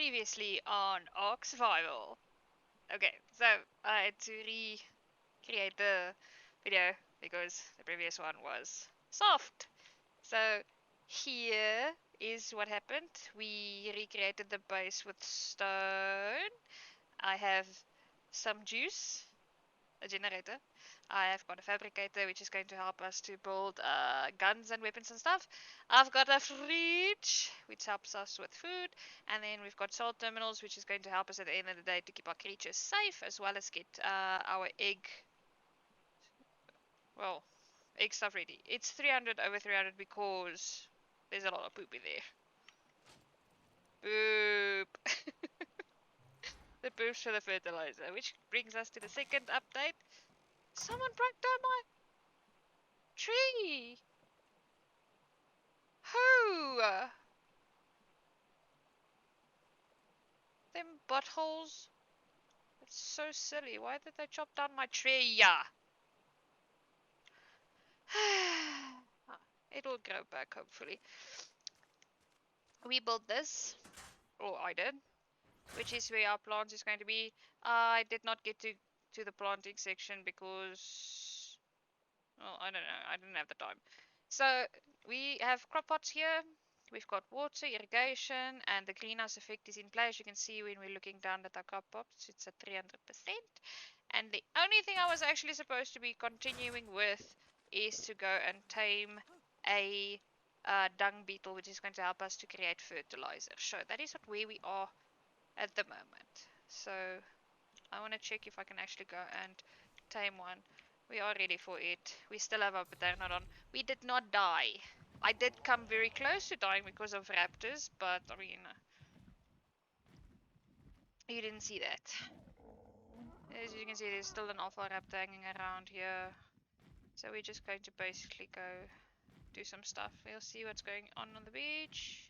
Previously on Ark Survival. Okay, so I had to recreate the video because the previous one was soft. So here is what happened. We recreated the base with stone. I have some juice, a generator. I have got a fabricator which is going to help us to build guns and weapons and stuff. I've got a fridge which helps us with food, and then we've got salt terminals which is going to help us at the end of the day to keep our creatures safe as well as get our well, egg stuff ready. It's 300 over 300 because there's a lot of poop in there. Poop. The poops for the fertilizer, which brings us to the second update. Someone broke down my tree. Who? Them buttholes. It's so silly. Why did they chop down my tree? Yeah. It'll grow back, hopefully. We built this. Or I did. Which is where our plant is going to be. I did not get to the planting section because... well, I don't know. I didn't have the time. So, we have crop pots here. We've got water, irrigation, and the greenhouse effect is in place. You can see when we're looking down at our crop pots, it's at 300%. And the only thing I was actually supposed to be continuing with is to go and tame a dung beetle, which is going to help us to create fertilizer. So that is where we are at the moment. So I want to check if I can actually go and tame one. We are ready for it. We still have our pteranodon. We did not die. I did come very close to dying because of raptors, but I mean, you didn't see that. As you can see, there's still an alpha raptor hanging around here. So we're just going to basically go do some stuff. We'll see what's going on the beach.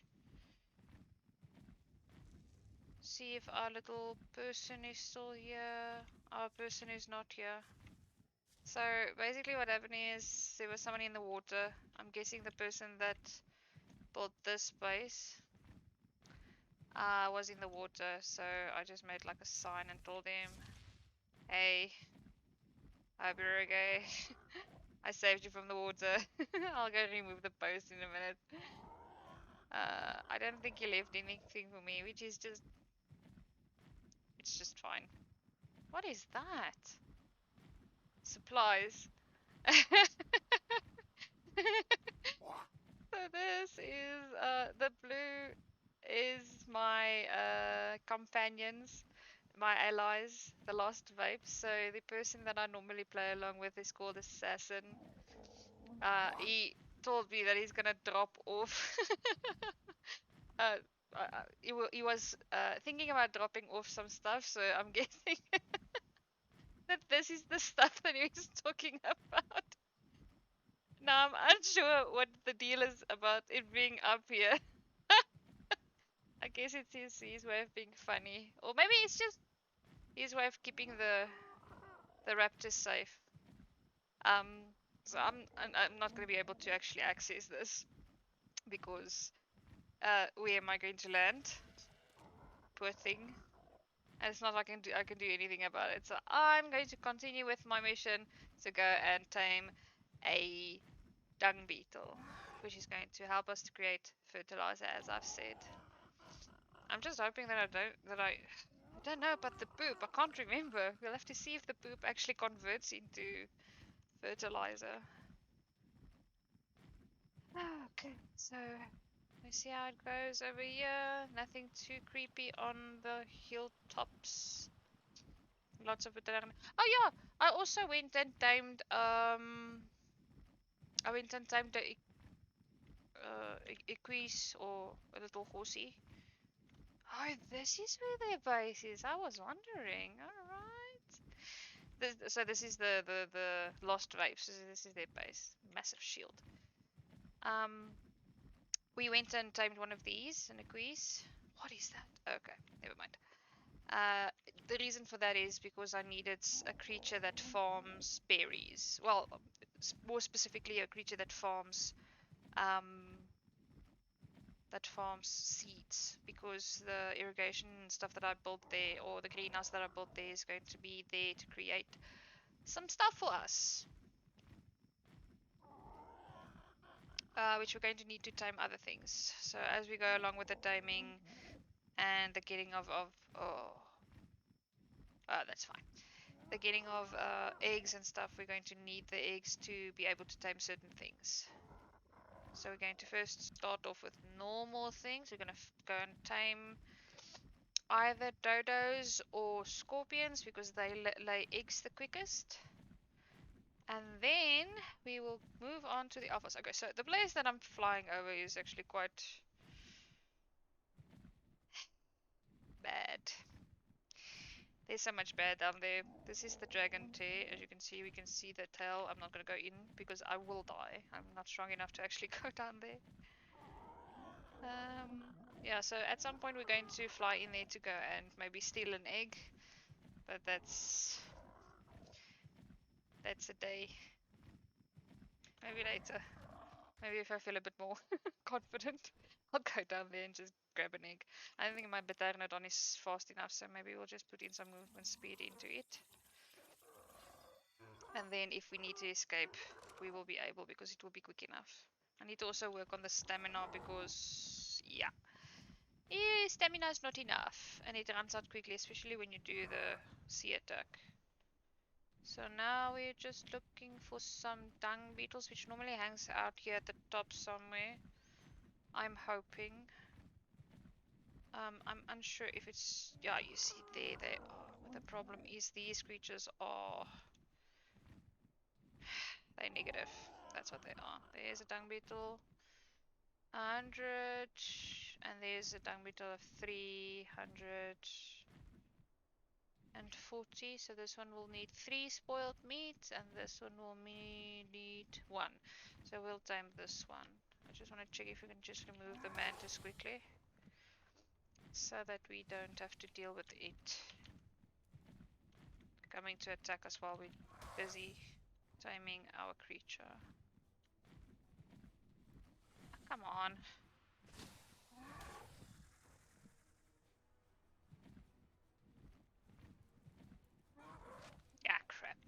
See if our little person is still here. Our person is not here. So basically what happened is there was someone in the water. I'm guessing the person that built this base was in the water. So I just made like a sign and told him, hey, I hope you're okay. I saved you from the water. I'll go remove the post in a minute. I don't think he left anything for me, which is just... it's just fine. What is that? Supplies. So this is the blue is my companions, my allies, the lost vapes. So the person that I normally play along with is called Assassin. He told me that he's gonna drop off. He was thinking about dropping off some stuff, so I'm guessing that this is the stuff that he was talking about. Now I'm unsure what the deal is about it being up here. I guess it's his way of being funny, or maybe it's just his way of keeping the raptors safe. Um, so I'm not going to be able to actually access this because where am I going to land? Poor thing. And it's not like I can do anything about it. So I'm going to continue with my mission to go and tame a dung beetle, which is going to help us to create fertilizer, as I've said. I'm just hoping that I don't know about the poop. I can't remember. We'll have to see if the poop actually converts into fertilizer. Okay, so let's see how it goes over here. Nothing too creepy on the hilltops. Lots of it. Oh yeah, I also went and tamed I went and tamed the equus, or a little horsey. Oh, this is where their base is. I was wondering. Alright. So this is the lost vapes. This is their base. Massive shield. We went and tamed one of these, an equus. What is that? Okay, never mind. The reason for that is because I needed a creature that farms berries. Well, more specifically, a creature that farms seeds, because because the irrigation stuff that I built there, or the greenhouse that I built there, is going to be there to create some stuff for us. Which we're going to need to time other things. So as we go along with the timing and the getting of that's fine. The getting of eggs and stuff, we're going to need the eggs to be able to tame certain things. So we're going to first start off with normal things. We're going to go and tame either dodos or scorpions because they lay eggs the quickest. And then we will move on to the alphas. Okay, so the place that I'm flying over is actually quite bad. There's so much bad down there. This is the dragon tear. As you can see, we can see the tail. I'm not going to go in because I will die. I'm not strong enough to actually go down there. Yeah, so at some point we're going to fly in there to go and maybe steal an egg. But that's a day. Maybe later. Maybe if I feel a bit more confident, I'll go down there and just grab an egg. I don't think my Beternodon is fast enough, so maybe we'll just put in some movement speed into it. And then if we need to escape, we will be able because it will be quick enough. I need to also work on the stamina because, yeah, stamina is not enough and it runs out quickly, especially when you do the sea attack. So now we're just looking for some dung beetles, which normally hangs out here at the top somewhere. I'm hoping. I'm unsure if it's, yeah, you see there they are. But the problem is these creatures are, they're negative. That's what they are. There's a dung beetle. 100, and there's a dung beetle of 340. So this one will need 3 spoiled meat, and this one will need 1. So we'll tame this one. I just want to check if we can just remove the mantis quickly, so that we don't have to deal with it coming to attack us while we're busy taming our creature. Come on. Yeah, crap.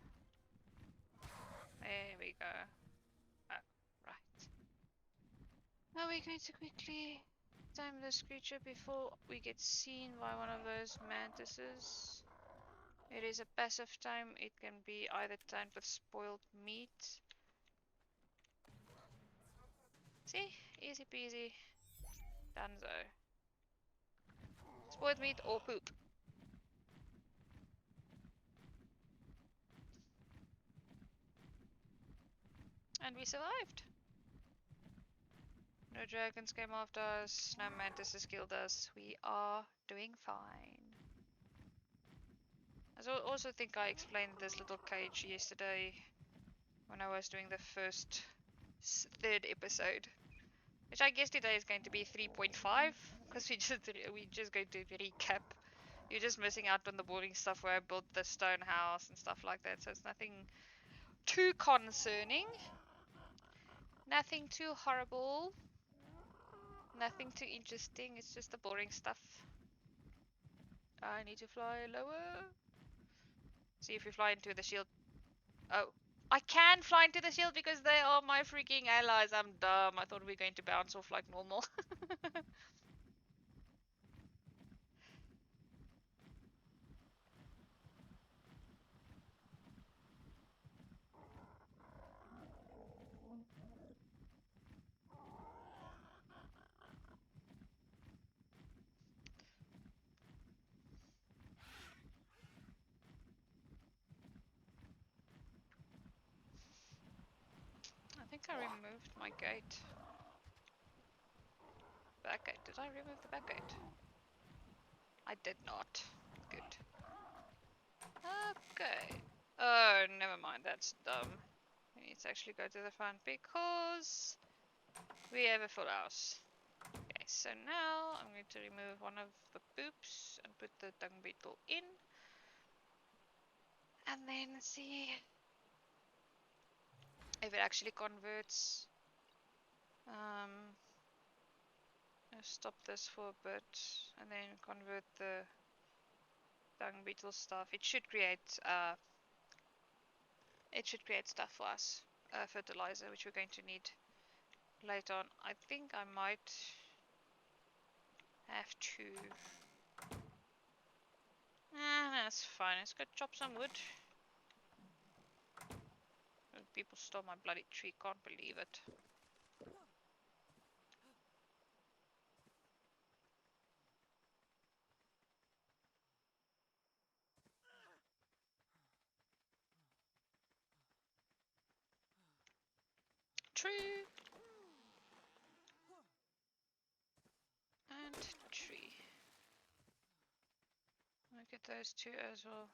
There we go. Oh, right. Now we're going to quickly time this creature before we get seen by one of those mantises. It is a passive time. It can be either timed with spoiled meat. See? Easy peasy. Dunzo. Spoiled meat or poop. And we survived. No dragons came after us, no mantises killed us. We are doing fine. I also think I explained this little cage yesterday when I was doing the third episode. Which I guess today is going to be 3.5, because we just going to recap. You're just missing out on the boring stuff where I built the stone house and stuff like that, so it's nothing too concerning. Nothing too horrible. Nothing too interesting, it's just the boring stuff. I need to fly lower. See if we fly into the shield. Oh, I can fly into the shield because they are my freaking allies. I'm dumb. I thought we were going to bounce off like normal. I think I removed my gate. Back gate. Did I remove the back gate? I did not. Good. Okay. Oh, never mind. That's dumb. We need to actually go to the front because we have a full house. Okay, so now I'm going to remove one of the poops and put the dung beetle in. And then see if it actually converts. I'll stop this for a bit and then convert the dung beetle stuff. It should create stuff for us, fertilizer, which we're going to need later on. I think I might have to. That's fine. Let's go chop some wood. People stole my bloody tree. Can't believe it. Tree and tree. I'll get those two as well.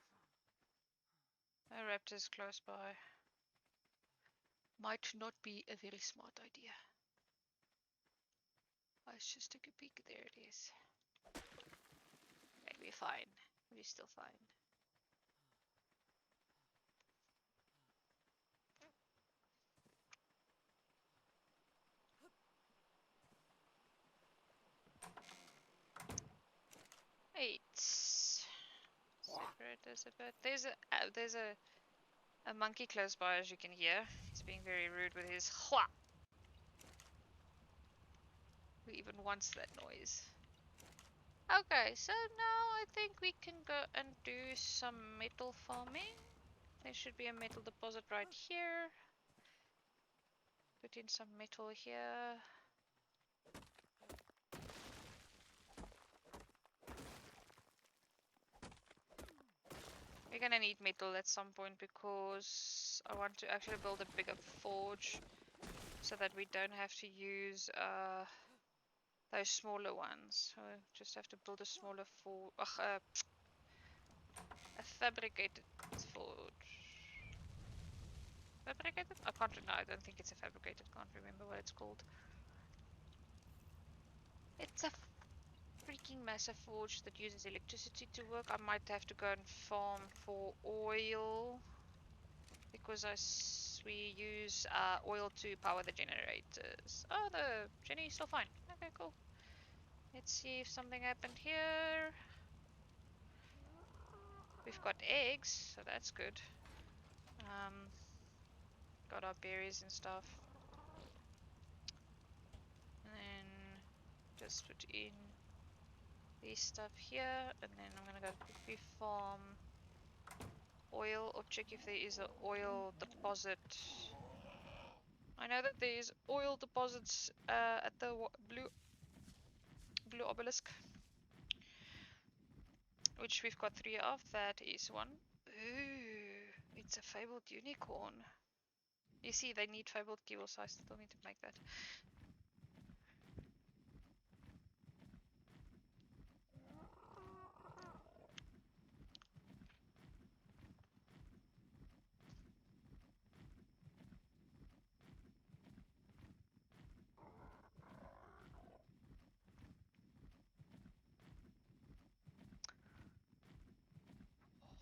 A raptor's close by. Might not be a very smart idea. Let's just take a peek. There it is. Okay, we're fine. We're still fine. Eight. Separate this a bit. There's a monkey close by, as you can hear. He's being very rude with his hua. Who even wants that noise? Okay, so now I think we can go and do some metal farming. There should be a metal deposit right here. Put in some metal here. We're gonna need metal at some point because I want to actually build a bigger forge so that we don't have to use those smaller ones. So I just have to build a smaller forge, a fabricated forge. Fabricated? I can't remember. I don't think it's a fabricated. Can't remember what it's called. It's a freaking massive forge that uses electricity to work. I might have to go and farm for oil because we use oil to power the generators. Oh, the Jenny's still fine. Okay, cool. Let's see if something happened here. We've got eggs, so that's good. Got our berries and stuff. And then just put in this stuff here, and then I'm gonna go quickly farm oil or check if there is an oil deposit. I know that there is oil deposits at the blue obelisk, which we've got 3 of. That is one. Ooh, it's a fabled unicorn. You see, they need fabled keyboard, so I still need to make that.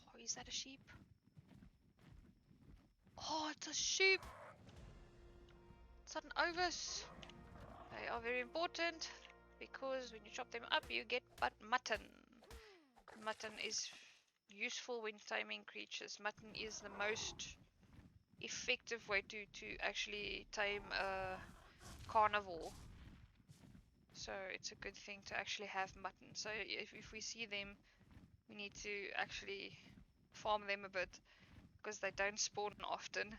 Oh, is that a sheep? Oh, it's a sheep! It's an ovis. They are very important because when you chop them up, you get mutton. Mutton is useful when taming creatures. Mutton is the most effective way to actually tame a carnivore. So it's a good thing to actually have mutton. So if we see them, we need to actually farm them a bit because they don't spawn often.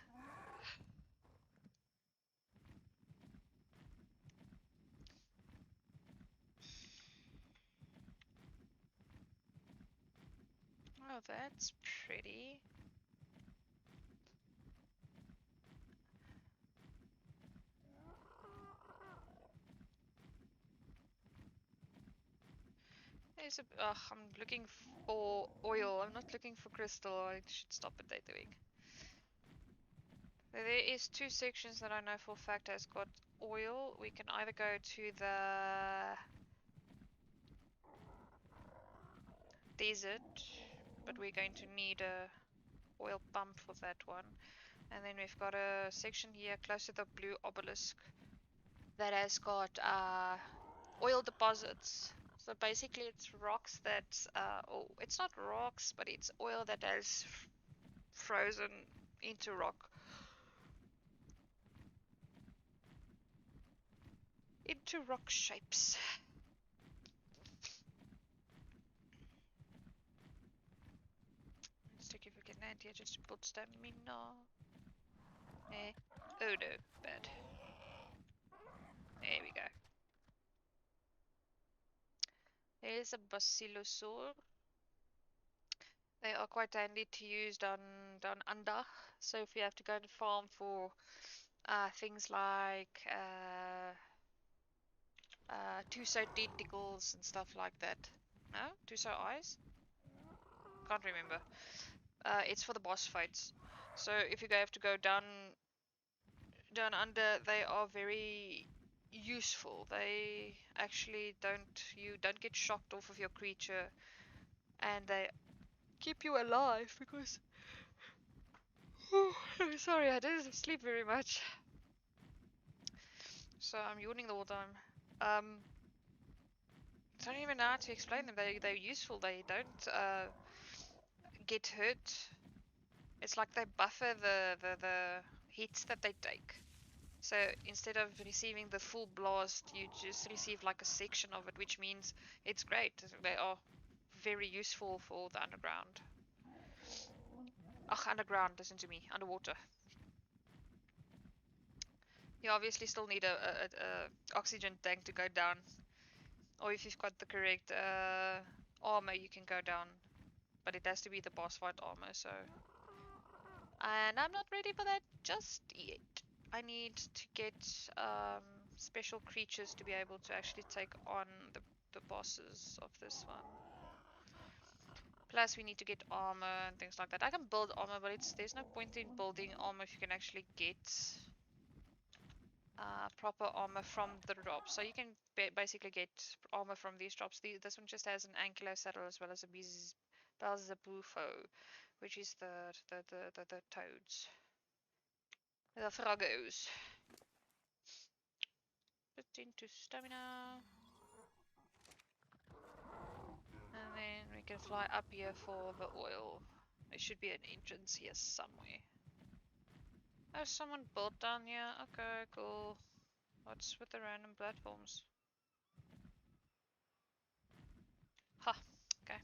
Oh, that's pretty. There's a. I'm looking for oil. I'm not looking for crystal. I should stop potatoing. So there is 2 sections that I know for a fact has got oil. We can either go to the desert, but we're going to need a oil pump for that one. And then we've got a section here close to the blue obelisk that has got oil deposits. So basically, it's rocks that, oh, it's not rocks, but it's oil that has frozen into rock, into rock shapes. Let's check if we can land here just to build stamina. Eh. Oh no, bad. There we go. There's a basilosaur. They are quite handy to use down under. So if you have to go and farm for things like Tuso tentacles and stuff like that. No? Tuso eyes? Can't remember. It's for the boss fights. So if you have to go down under, they are very useful. They actually don't get shocked off of your creature, and they keep you alive because sorry, I didn't sleep very much. So I'm yawning the whole time. I don't even know how to explain them. They're useful. They don't get hurt. It's like they buffer the hits that they take. So instead of receiving the full blast, you just receive like a section of it, which means it's great. They are very useful for the underground. Ugh, underground, listen to me, underwater. You obviously still need a oxygen tank to go down. Or if you've got the correct armor, you can go down. But it has to be the boss fight armor, so... And I'm not ready for that just yet. I need to get special creatures to be able to actually take on the bosses of this one. Plus we need to get armor and things like that. I can build armor, but there's no point in building armor if you can actually get proper armor from the drops. So you can basically get armor from these drops. This one just has an ankylo saddle as well as a Belzebufo, which is the toads. The frogos. Put into stamina. And then we can fly up here for the oil. There should be an entrance here somewhere. Oh, someone built down here. Okay, cool. What's with the random platforms? Ha, okay.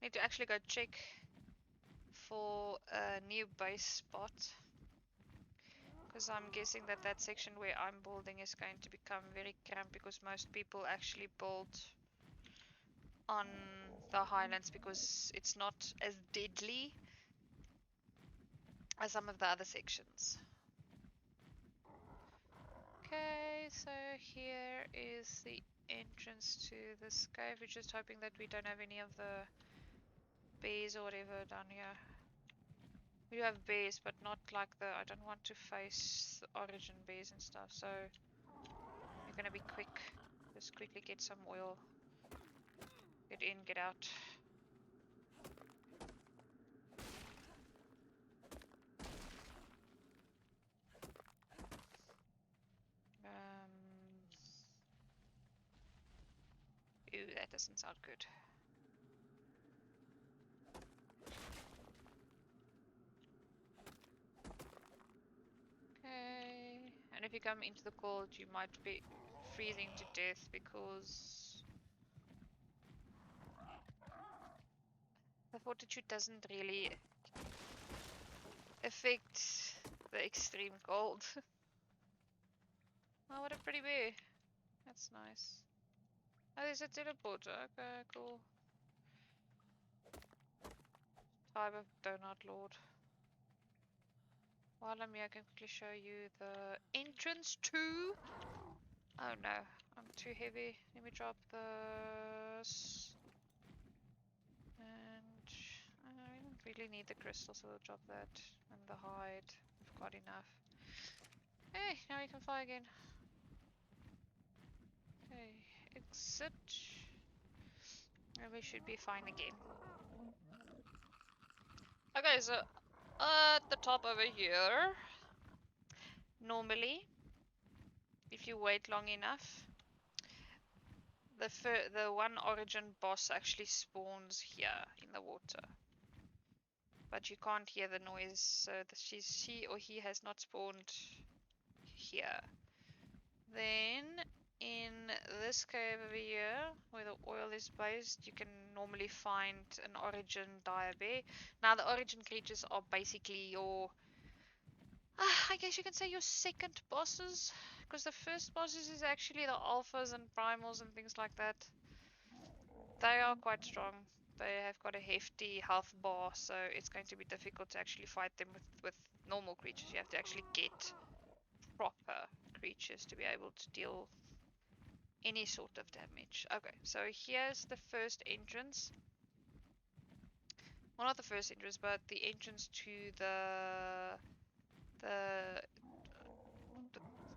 Need to actually go check for a new base spot. Because I'm guessing that that section where I'm building is going to become very cramped because most people actually build on the highlands because it's not as deadly as some of the other sections. Okay, so here is the entrance to this cave. We're just hoping that we don't have any of the bears or whatever down here. We do have bears, but not like I don't want to face the origin bears and stuff, so we're gonna be quick. Just quickly get some oil. Get in, get out. Ew, that doesn't sound good. Okay, and if you come into the cold, you might be freezing to death because the fortitude doesn't really affect the extreme cold. Oh, what a pretty bear. That's nice. Oh, there's a teleporter. Okay, cool. Type of Donut Lord. While I'm here, I can quickly show you the entrance to... Oh no, I'm too heavy. Let me drop this. And we don't really need the crystal, so we'll drop that. And the hide. We've got enough. Hey, now we can fly again. Okay, exit. And we should be fine again. Okay, so at the top over here, normally, if you wait long enough, The one origin boss actually spawns here in the water. But you can't hear the noise, so that she or he has not spawned here. Then in this cave over here, where the oil is based, you can normally find an origin diabear. Now the origin creatures are basically your, I guess you can say your second bosses, because the first bosses is actually the alphas and primals and things like that. They are quite strong. They have got a hefty health bar, so it's going to be difficult to actually fight them with normal creatures. You have to actually get proper creatures to be able to deal any sort of damage. Okay, so here's the first entrance. Well, not the first entrance, but the entrance to the, the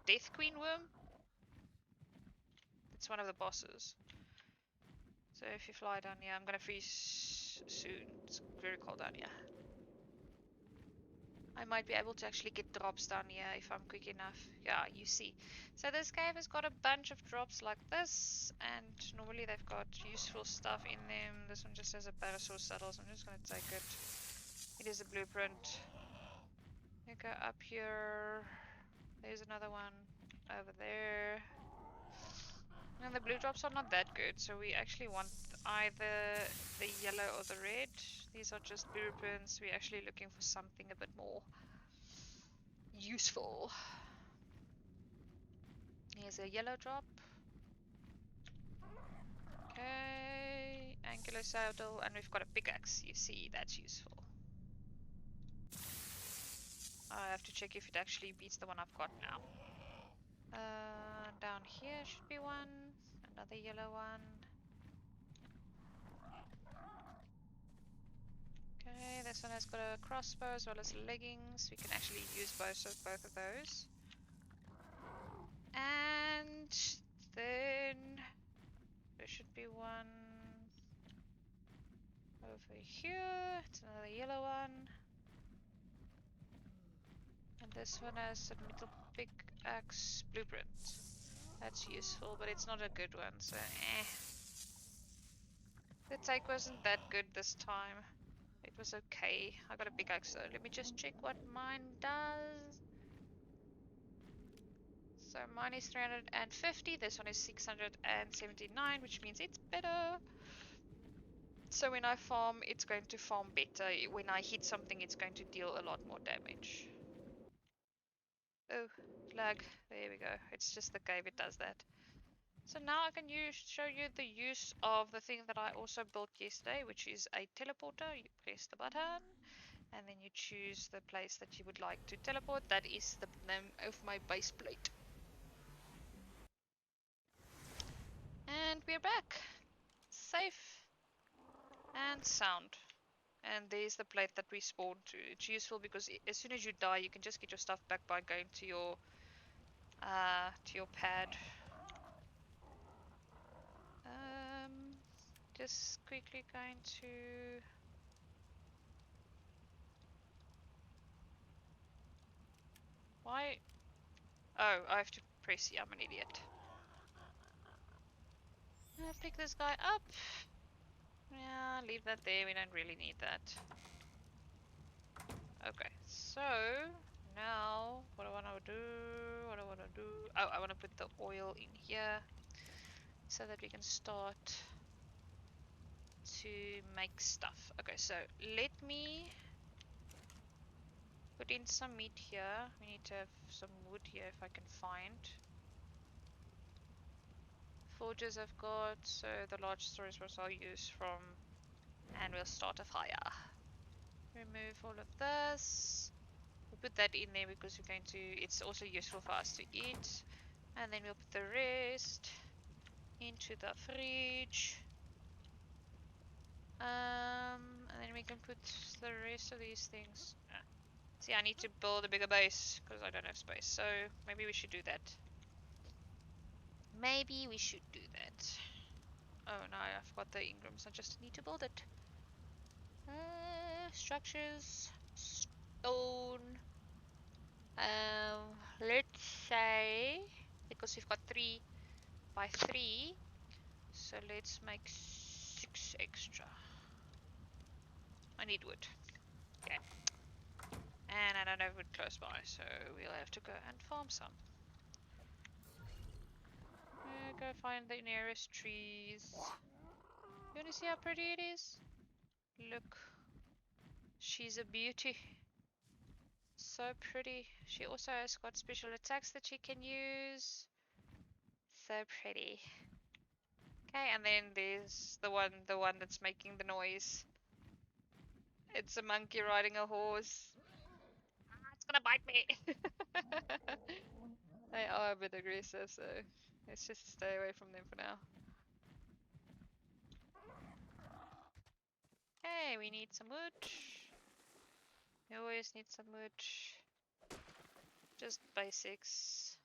Death Queen worm. It's one of the bosses. So if you fly down here, I'm gonna freeze soon. It's very cold down here. I might be able to actually get drops down here if I'm quick enough. Yeah, you see. So this cave has got a bunch of drops like this, and normally they've got useful stuff in them. This one just has a parasaur saddle, so I'm just going to take it. It is a blueprint. You go up here. There's another one over there. And the blue drops are not that good, so we actually want either the yellow or the red. These are just blueprints. We're actually looking for something a bit more useful. Here's a yellow drop. Okay, angular saddle, and we've got a pickaxe. You see, that's useful. I have to check if it actually beats the one I've got now. Down here should be one. Another yellow one. Okay, this one has got a crossbow as well as leggings. We can actually use both of those. And then there should be one over here. It's another yellow one. And this one has a metal pickaxe blueprint. That's useful, but it's not a good one, so eh. The take wasn't that good this time. It was okay. I got a pickaxe, so let me just check what mine does. So mine is 350, this one is 679, which means it's better. So when I farm, it's going to farm better. When I hit something, it's going to deal a lot more damage. Oh, lag. There we go. It's just the cave, it does that. So now I can show you the use of the thing that I also built yesterday, which is a teleporter. You press the button, and then you choose the place that you would like to teleport. That is the name of my base plate. And we're back. Safe and sound. And there's the plate that we spawned to. It's useful because as soon as you die, you can just get your stuff back by going to your pad. Just quickly going to. Why? Oh, I have to press. Yeah, I'm an idiot. Pick this guy up. Yeah, leave that there. We don't really need that. Okay, so now what I want to do? Oh, I want to put the oil in here so that we can start to make stuff. Okay, so let me put in some meat here. We need to have some wood here if I can find. Forges I've got, so the large storage box I'll use from, and we'll start a fire. Remove all of this. We'll put that in there because we're going to, it's also useful for us to eat. And then we'll put the rest into the fridge. And then we can put the rest of these things. See, I need to build a bigger base because I don't have space. So maybe we should do that. Maybe we should do that. Oh no, I've got the Ingrams. I just need to build it. Structures, stone. Let's say because we've got 3 by 3, So let's make 6 extra. I need wood. Okay. And I don't have wood close by, so we'll have to go and farm some. Go find the nearest trees. You wanna see how pretty it is? Look. She's a beauty. So pretty. She also has got special attacks that she can use. So pretty. Okay, and then there's the one that's making the noise. It's a monkey riding a horse. Ah, it's gonna bite me. They are a bit aggressive, so let's just stay away from them for now. Hey, we need some wood. We always need some wood. Just basics.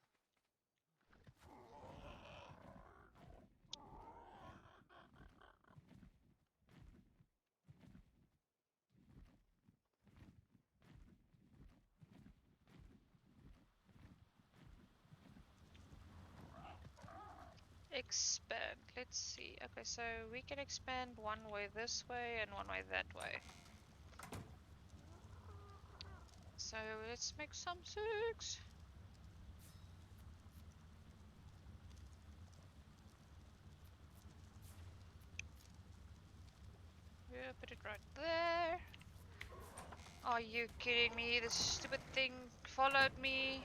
Expand. Let's see. Okay, so we can expand one way this way and one way that way. So let's make some 6. Yeah, put it right there. Are you kidding me? This stupid thing followed me.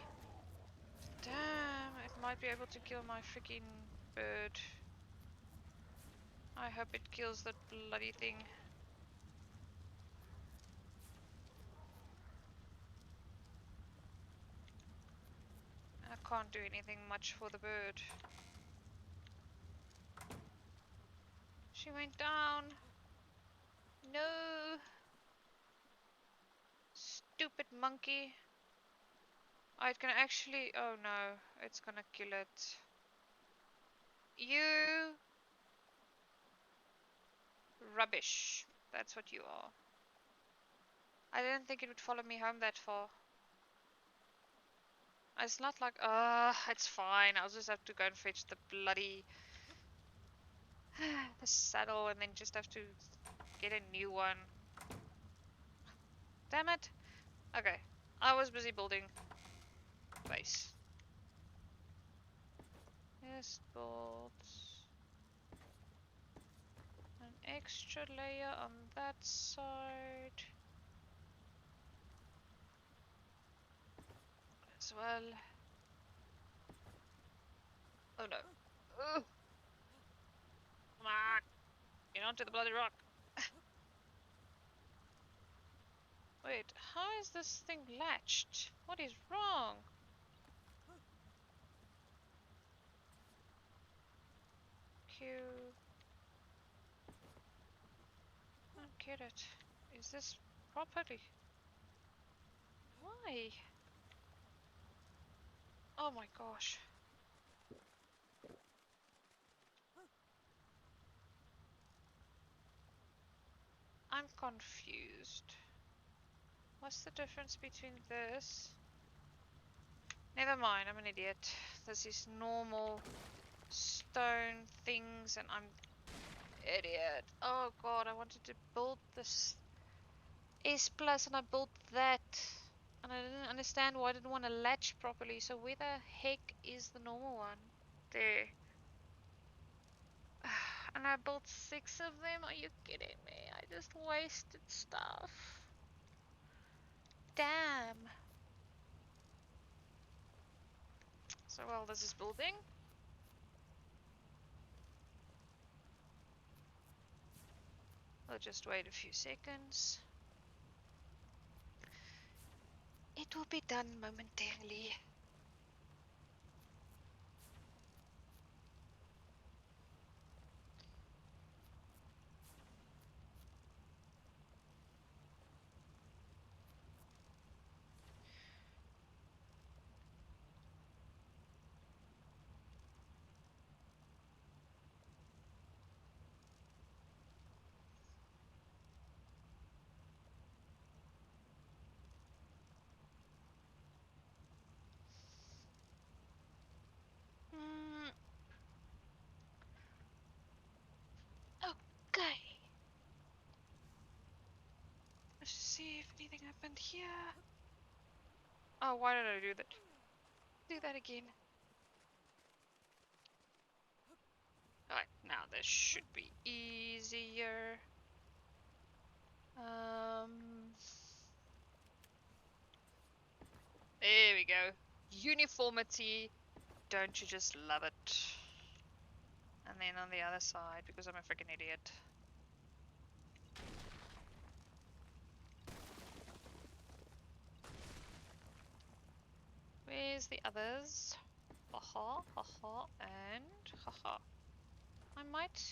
Damn, it might be able to kill my freaking bird. I hope it kills that bloody thing. I can't do anything much for the bird. She went down. No. Stupid monkey. Oh, it can actually... Oh no, it's gonna kill it. You... Rubbish. That's what you are. I didn't think it would follow me home that far. It's not like... it's fine. I'll just have to go and fetch the bloody... the saddle and then just have to get a new one. Damn it. Okay. I was busy building base. Yes, build an extra layer on that side as well. Oh no. Ugh. Come on. Get onto the bloody rock. Wait, how is this thing latched? What is wrong? Q. I don't get it. Is this properly? Why? Oh my gosh. I'm confused. What's the difference between this? Never mind, I'm an idiot. This is normal stone things and I'm idiot. Oh god, I wanted to build this S plus and I built that. And I didn't understand why I didn't want to latch properly. So where the heck is the normal one? There. And I built 6 of them? Are you kidding me? I just wasted stuff. Damn. So while this is building, I'll just wait a few seconds. It will be done momentarily. anything happened here? Oh, why did I do that? Do that again. Alright, now this should be easier. There we go. Uniformity. Don't you just love it? And then on the other side, because I'm a freaking idiot. Where's the others? Haha, haha, and haha. I might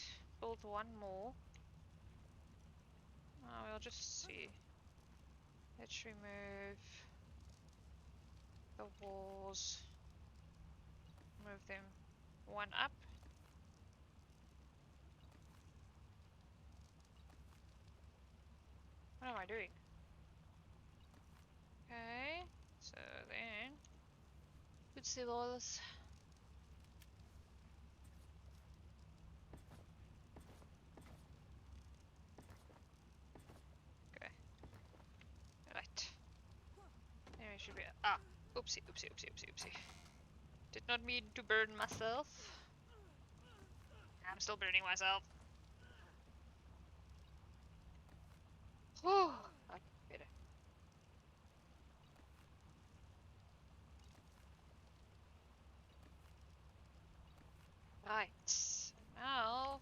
build one more. We'll just see. Let's remove the walls. Move them one up. What am I doing? Okay, so then put the walls. Okay, right. There we should be. Ah, oopsie, oopsie, oopsie, oopsie, oopsie. Did not mean to burn myself. I'm still burning myself. Whew. Okay, better. Right. Now.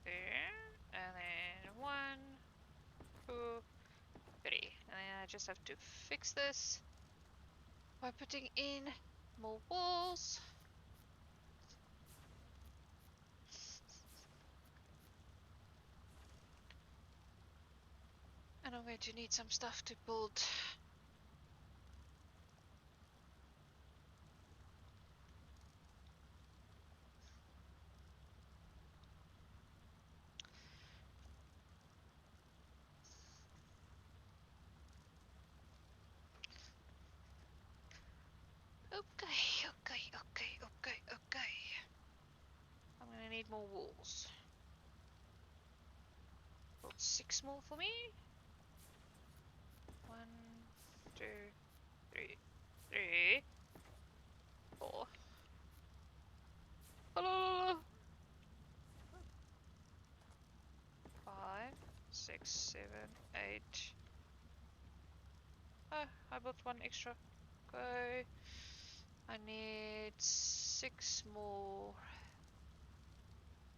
There. And then 1, 2, 3. And then I just have to fix this by putting in more walls. And I'm going to need some stuff to build. Okay, okay, okay, okay, okay. I'm gonna need more walls. Build 6 more for me. 1, 2, 3, 3, 4. Hello. 5, 6, 7, 8. Oh, I built 1 extra. Okay. I need 6 more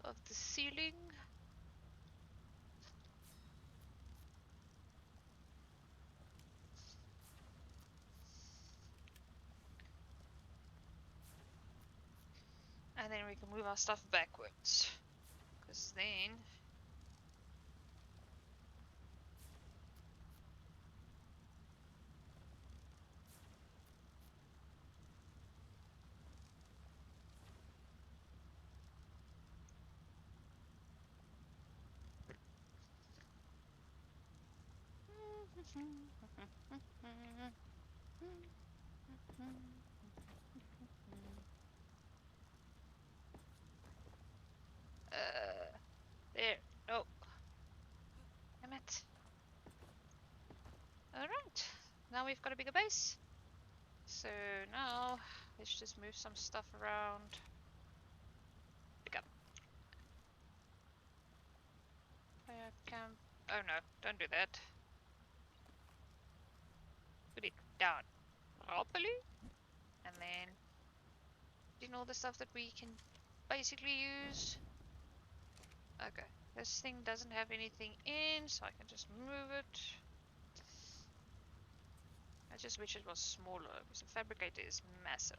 of the ceiling. And then we can move our stuff backwards. Because then there. Oh. Damn it. Alright. Now we've got a bigger base. So now let's just move some stuff around. Pick up. Fire camp. Oh no, don't do that. Put it down properly. And then in all the stuff that we can basically use. Okay, this thing doesn't have anything in, so I can just move it. I just wish it was smaller, because the fabricator is massive.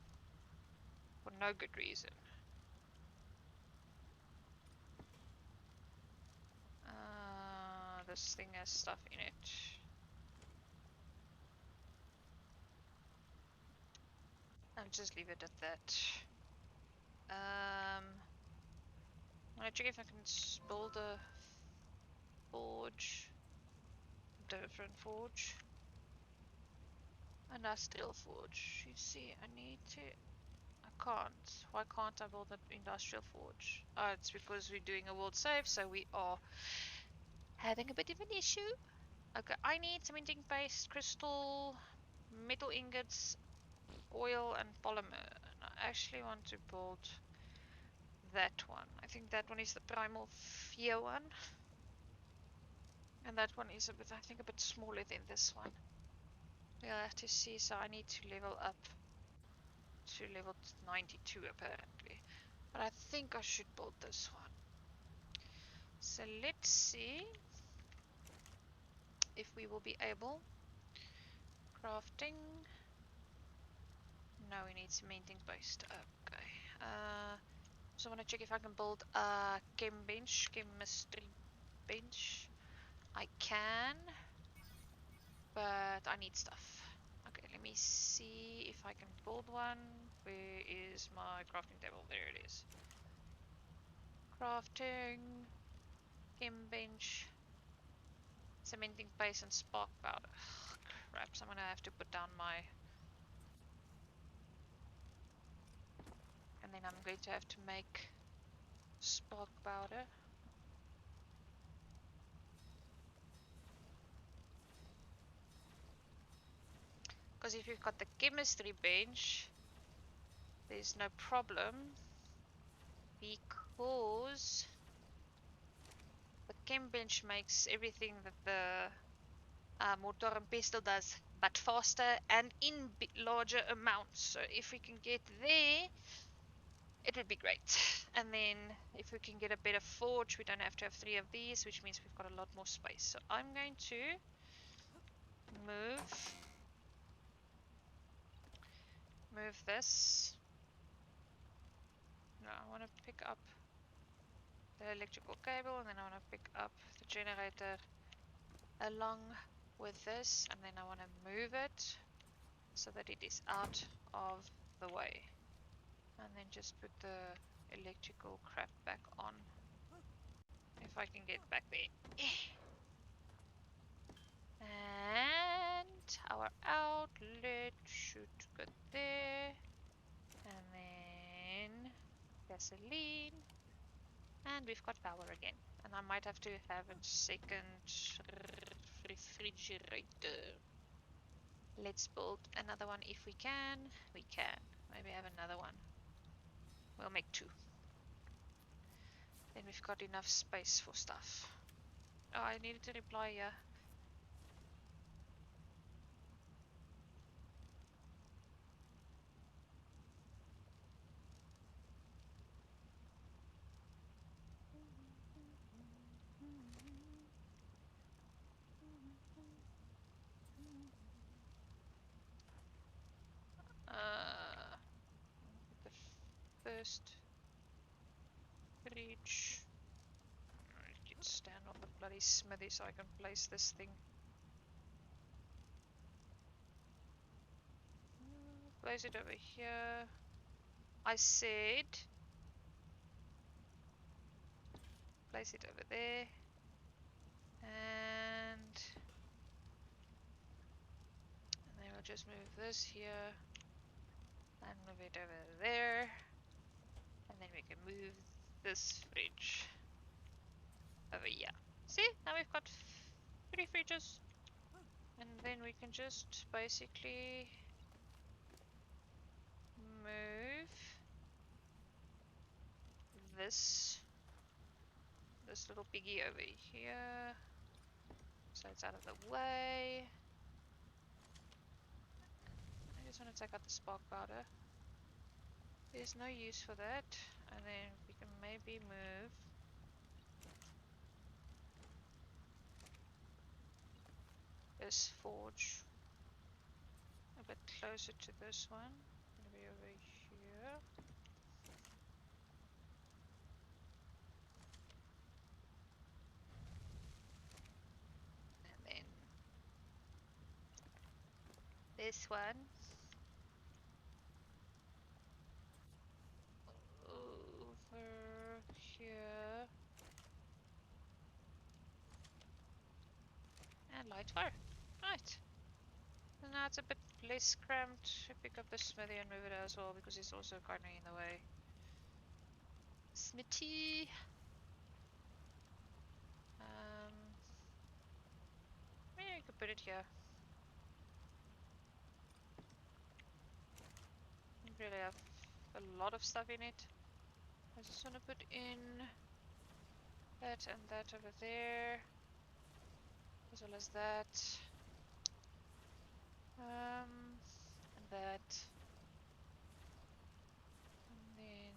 For no good reason. This thing has stuff in it. I'll just leave it at that. I'm gonna check if I can build a forge. Different forge. And a steel forge. You see, I need to. I can't. Why can't I build an industrial forge? Oh, it's because we're doing a world save, so we are having a bit of an issue. Okay, I need cementing paste, crystal, metal ingots, oil, and polymer. And I actually want to build that one. I think that one is the Primal Fear one. And that one is a bit, I think, a bit smaller than this one. We'll have to see, so I need to level up to level 92 apparently. But I think I should build this one. So let's see if we will be able. Crafting. No, we need cementing paste. Okay. So I want to check if I can build a chem bench, chemistry bench. I can, but I need stuff. Okay, let me see if I can build one. Where is my crafting table? There it is. Crafting, chem bench, cementing paste, and spark powder. Crap, so I'm gonna have to put down my. And then I'm going to have to make spark powder. Because if you've got the chemistry bench, there's no problem. Because the chem bench makes everything that the mortar and pestle does, but faster and in larger amounts. So if we can get there, it would be great. And then if we can get a better forge, we don't have to have 3 of these, which means we've got a lot more space. So I'm going to move this. No, I want to pick up the electrical cable, and then I want to pick up the generator along with this, and then I want to move it so that it is out of the way, and then just put the electrical crap back on if I can get back there. And our outlet should go there, and then gasoline, and we've got power again. And I might have to have a second refrigerator. Let's build another one if we can. We can. Maybe have another one. We'll make 2. Then we've got enough space for stuff. Oh, I needed to reply here. The first fridge. Let's stand on the bloody smithy so I can place this thing. Place it over here. I said place it over there. And then we'll just move this here and move it over there. And then we can move this fridge over here. See, now we've got 3 fridges. And then we can just basically move this little piggy over here, so it's out of the way. I just want to take out the spark powder. There's no use for that. And then we can maybe move this forge a bit closer to this one. Maybe over here. And then this one over here. And light fire. Right. So now Now it's a bit less cramped. I pick up the smithy and move it as well because it's also kind of in the way. Smithy. Maybe we could put it here. Don't really have a lot of stuff in it. I just want to put in that and that over there, as well as that, and that, and then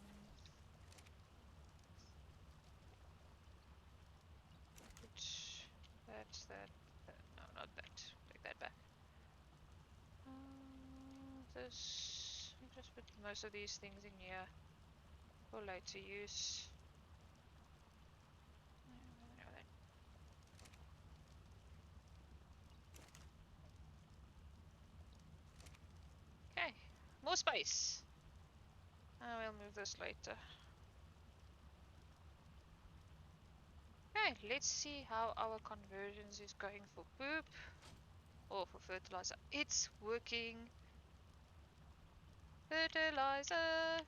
put that. No, not that. Take that back. This. I'll just put most of these things in here for later use. Okay, more space. I will move this later. Okay, let's see how our conversions is going for poop or for fertilizer. It's working. Fertilizer.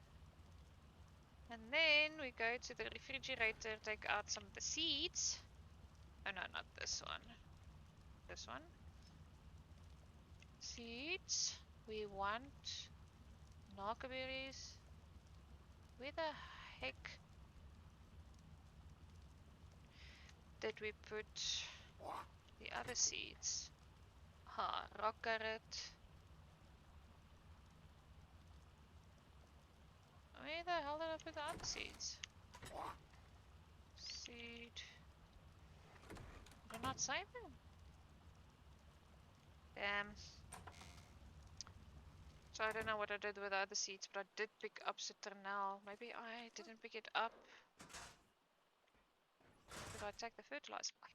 And then we go to the refrigerator, take out some of the seeds. Oh no, not this one. This one. Seeds. We want knockerberries. Where the heck did we put the other seeds? Rock carrot. Where the hell did I put the other seeds? Seed. Did I not save them? Damn. So I don't know what I did with the other seeds, but I did pick up citronelle. Maybe I didn't pick it up. Did I take the fertilizer? I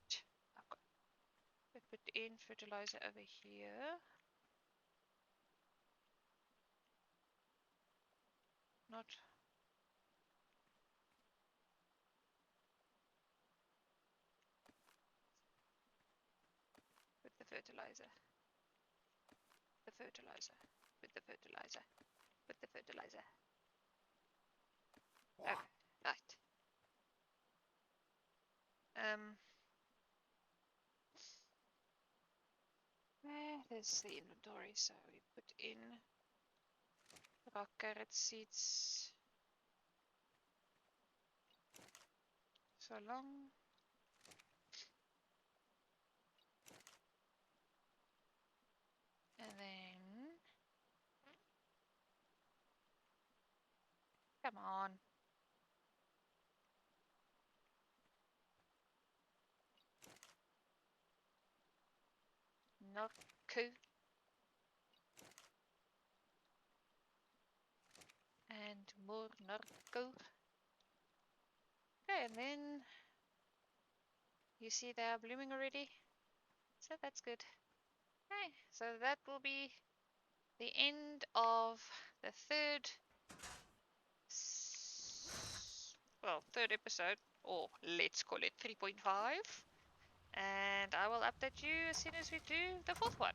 did. I've got to put in fertilizer over here. Not. Put the fertilizer. The fertilizer. Put the fertilizer. Put the fertilizer. Okay. Right. There's the inventory, so we put in rock carrot seeds. So long. And then, come on. Narco. And more narco. Okay, and then you see they are blooming already. So that's good. Okay, so that will be the end of the third episode, or let's call it 3.5. And I will update you as soon as we do the fourth one.